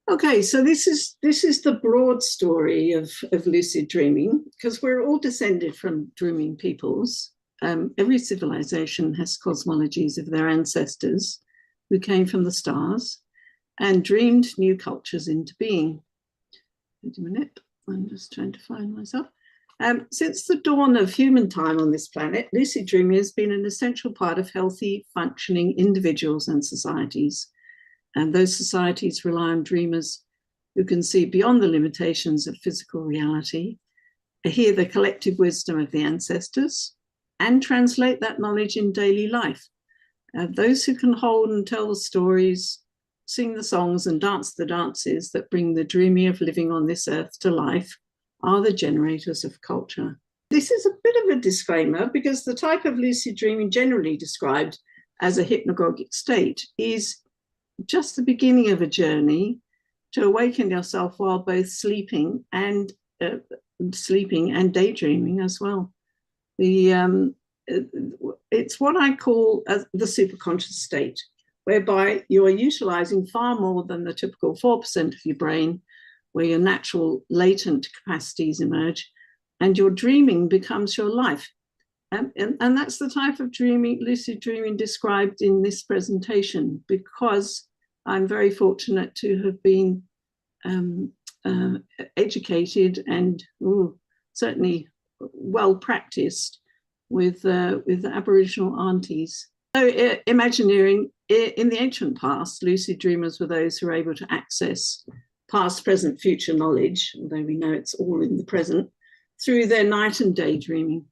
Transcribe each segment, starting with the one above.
Okay, so this is the broad story of lucid dreaming, because we're all descended from dreaming peoples. Every civilization has cosmologies of their ancestors who came from the stars and dreamed new cultures into being. Wait a minute, I'm just trying to find myself. Since the dawn of human time on this planet, lucid dreaming has been an essential part of healthy, functioning individuals and societies. And those societies rely on dreamers who can see beyond the limitations of physical reality, hear the collective wisdom of the ancestors, and translate that knowledge in daily life. Those who can hold and tell the stories, sing the songs, and dance the dances that bring the dreaming of living on this earth to life are the generators of culture. This is a bit of a disclaimer, because the type of lucid dreaming generally described as a hypnagogic state is just the beginning of a journey to awaken yourself while both sleeping and daydreaming as well. It's what I call the superconscious state, whereby you are utilizing far more than the typical 4% of your brain, where your natural latent capacities emerge, and your dreaming becomes your life. And that's the type of dreaming, lucid dreaming, described in this presentation, because I'm very fortunate to have been educated and certainly well practiced with Aboriginal aunties. So imagineering, in the ancient past, lucid dreamers were those who were able to access past, present, future knowledge, although we know it's all in the present, through their night and day dreaming.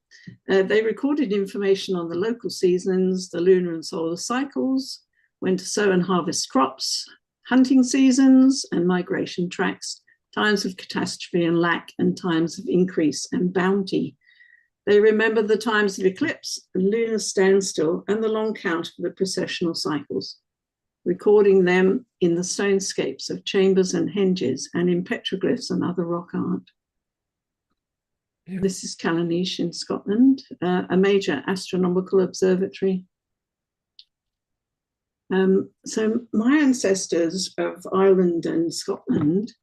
They recorded information on the local seasons, the lunar and solar cycles, when to sow and harvest crops, hunting seasons and migration tracks, times of catastrophe and lack, and times of increase and bounty. They remember the times of eclipse, lunar standstill, and the long count of the precessional cycles, recording them in the stonescapes of chambers and henges and in petroglyphs and other rock art. Yeah. This is Callanish in Scotland, a major astronomical observatory. So my ancestors of Ireland and Scotland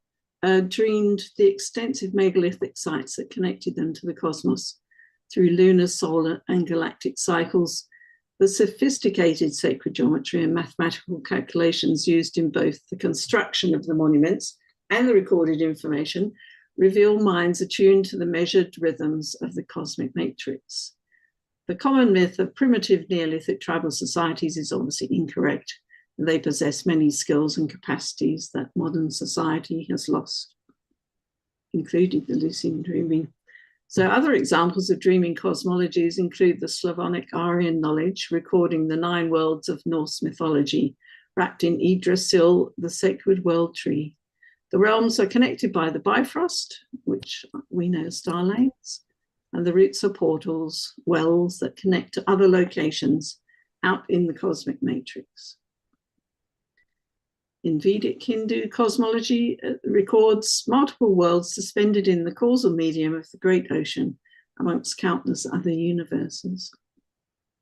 dreamed the extensive megalithic sites that connected them to the cosmos through lunar, solar, and galactic cycles. The sophisticated sacred geometry and mathematical calculations used in both the construction of the monuments and the recorded information reveal minds attuned to the measured rhythms of the cosmic matrix. The common myth of primitive Neolithic tribal societies is obviously incorrect. They possess many skills and capacities that modern society has lost, including the lucid dreaming. So other examples of dreaming cosmologies include the Slavonic Aryan knowledge, recording the 9 worlds of Norse mythology, wrapped in Yggdrasil, the sacred world tree. The realms are connected by the Bifrost, which we know as star lanes, and the roots are portals, wells that connect to other locations out in the cosmic matrix. In Vedic Hindu cosmology records multiple worlds suspended in the causal medium of the great ocean, amongst countless other universes.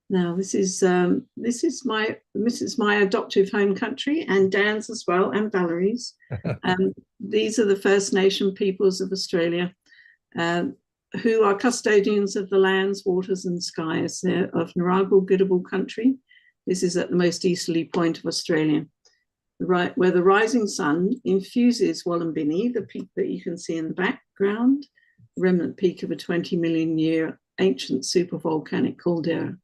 Now, this is my adoptive home country, and Dan's as well, and Valerie's. These are the First Nation peoples of Australia, who are custodians of the lands, waters, and skies of Narrabul Gidabal country. This is at the most easterly point of Australia, right where the rising sun infuses Wallumbini, the peak that you can see in the background, remnant peak of a 20 million year ancient supervolcanic caldera,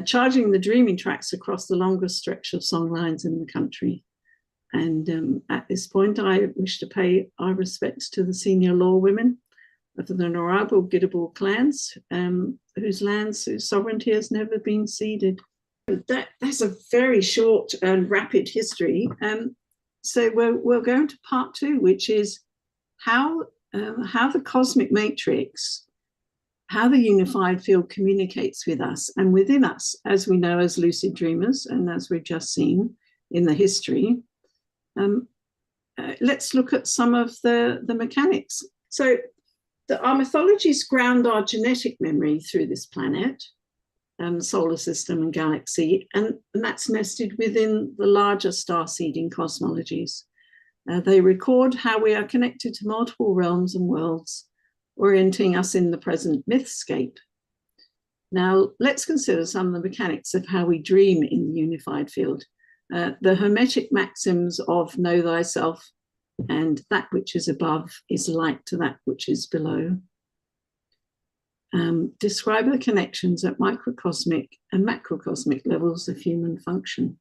charging the dreaming tracks across the longest stretch of songlines in the country. And at this point, I wish to pay our respects to the senior law women of the Narrabul Gidabal clans, whose lands, whose sovereignty has never been ceded. That's a very short and rapid history. So we're going to part 2, which is how the cosmic matrix, how the unified field communicates with us and within us, as we know as lucid dreamers, and as we've just seen in the history. Let's look at some of the mechanics. So our mythologies ground our genetic memory through this planet, solar system and galaxy, and that's nested within the larger star seeding cosmologies. They record how we are connected to multiple realms and worlds, orienting us in the present mythscape. Now, let's consider some of the mechanics of how we dream in the unified field. The hermetic maxims of know thyself and that which is above is like to that which is below. Describe the connections at microcosmic and macrocosmic levels of human function.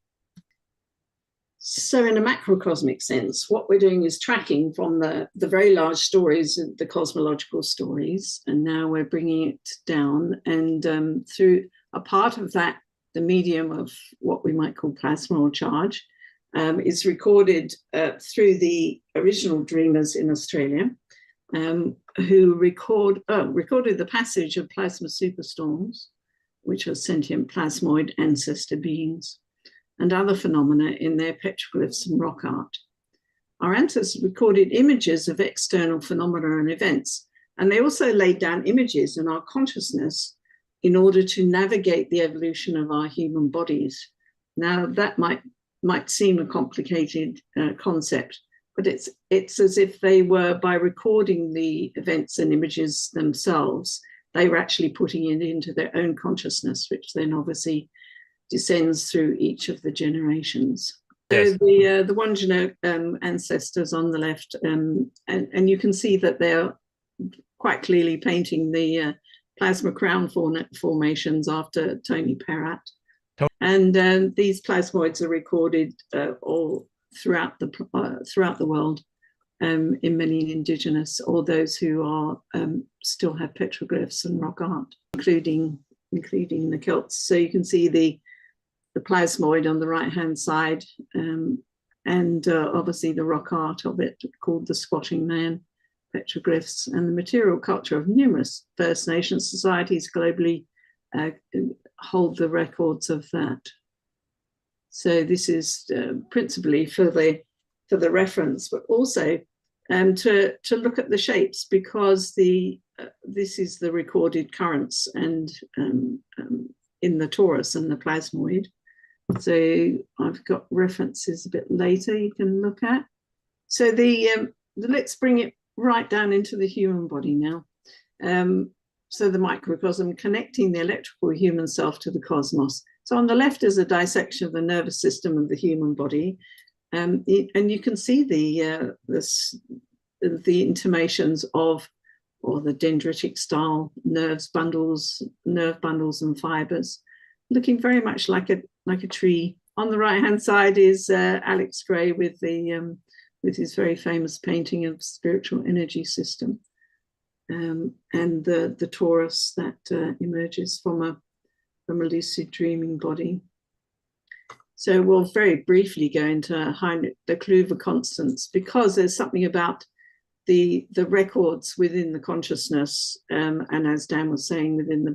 So in a macrocosmic sense, what we're doing is tracking from the very large stories, the cosmological stories, and now we're bringing it down, and through a part of that, the medium of what we might call plasma or charge, is recorded through the original dreamers in Australia, who recorded the passage of plasma superstorms, which are sentient plasmoid ancestor beings, and other phenomena in their petroglyphs and rock art. Our ancestors recorded images of external phenomena and events, and they also laid down images in our consciousness in order to navigate the evolution of our human bodies. Now, that might seem a complicated concept, but it's as if they were, by recording the events and images themselves, they were actually putting it into their own consciousness, which then obviously descends through each of the generations. Yes. So the Wandjina ancestors on the left, and you can see that they're quite clearly painting the plasma crown formations after Tony Perrat. And these plasmoids are recorded all throughout the world in many indigenous, or those who are still have petroglyphs and rock art, including the Celts. So you can see the plasmoid on the right-hand side, and obviously the rock art of it called the Squatting Man petroglyphs, and the material culture of numerous First Nations societies globally hold the records of that. So this is principally for the reference, but also to look at the shapes, because this is the recorded currents and in the torus and the plasmoid. So I've got references a bit later you can look at. So let's bring it right down into the human body now. So the microcosm, connecting the electrical human self to the cosmos. So on the left is a dissection of the nervous system of the human body, and you can see the intimations of, or the dendritic style nerve bundles and fibers, looking very much like a tree. On the right hand side is Alex Gray with his very famous painting of spiritual energy system, and the torus that emerges from a lucid dreaming body. So we'll very briefly go into the Kluver constants, because there's something about the records within the consciousness, and as Dan was saying, within the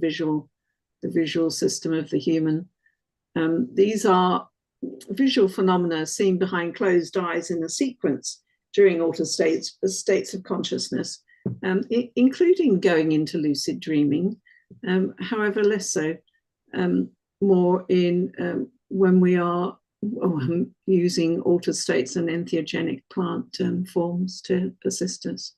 visual system of the human. These are visual phenomena seen behind closed eyes in a sequence during altered states of consciousness, including going into lucid dreaming, however less so, more in when we are using altered states and entheogenic plant forms to assist us.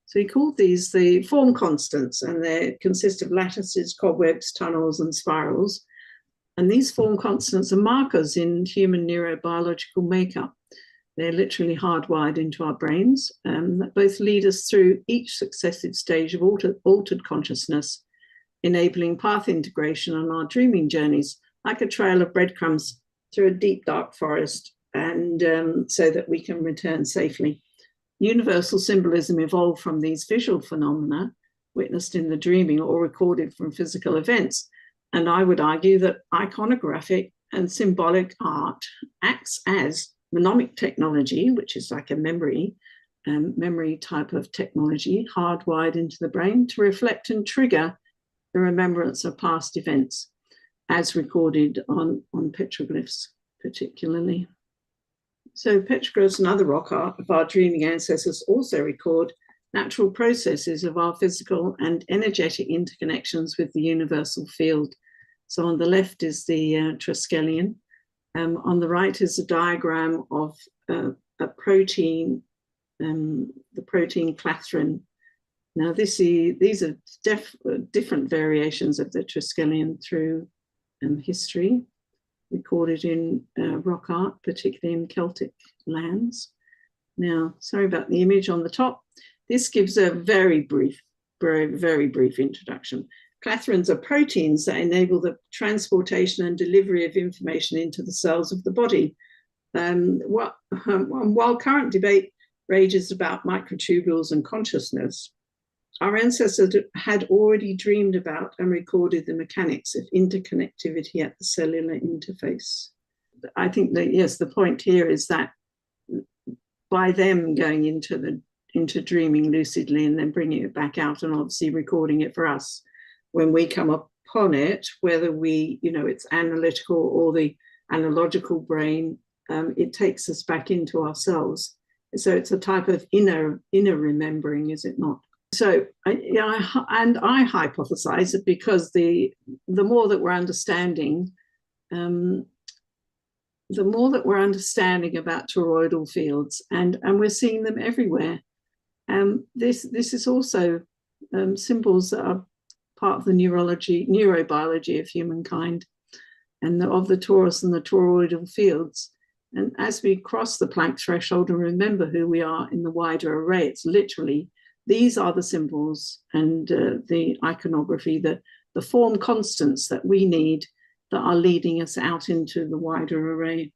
So he called these the form constants, and they consist of lattices, cobwebs, tunnels, and spirals. And these form constants are markers in human neurobiological makeup. They're literally hardwired into our brains, that both lead us through each successive stage of altered consciousness, enabling path integration on our dreaming journeys, like a trail of breadcrumbs through a deep, dark forest, and so that we can return safely. Universal symbolism evolved from these visual phenomena witnessed in the dreaming or recorded from physical events. And I would argue that iconographic and symbolic art acts as mnemonic technology, which is like a memory type of technology hardwired into the brain to reflect and trigger the remembrance of past events, as recorded on petroglyphs particularly. So petroglyphs and other rock art of our dreaming ancestors also record natural processes of our physical and energetic interconnections with the universal field. So on the left is the Triskelion. On the right is a diagram of a protein clathrin. Now these are different variations of the Triskelion through history, recorded in rock art, particularly in Celtic lands. Now, sorry about the image on the top. This gives a very brief introduction. Clathrins are proteins that enable the transportation and delivery of information into the cells of the body. While current debate rages about microtubules and consciousness, our ancestors had already dreamed about and recorded the mechanics of interconnectivity at the cellular interface. I think that, yes, the point here is that by them going into dreaming lucidly and then bringing it back out and obviously recording it for us, when we come upon it, whether it's analytical or the analogical brain, it takes us back into ourselves. So it's a type of inner remembering, is it not? So I hypothesize that because the more that we're understanding, about toroidal fields, and we're seeing them everywhere. This is also symbols that are part of the neurobiology of humankind, and of the torus and the toroidal fields. And as we cross the Planck threshold and remember who we are in the wider array, it's literally, these are the symbols and the iconography, the form constants that we need, that are leading us out into the wider array.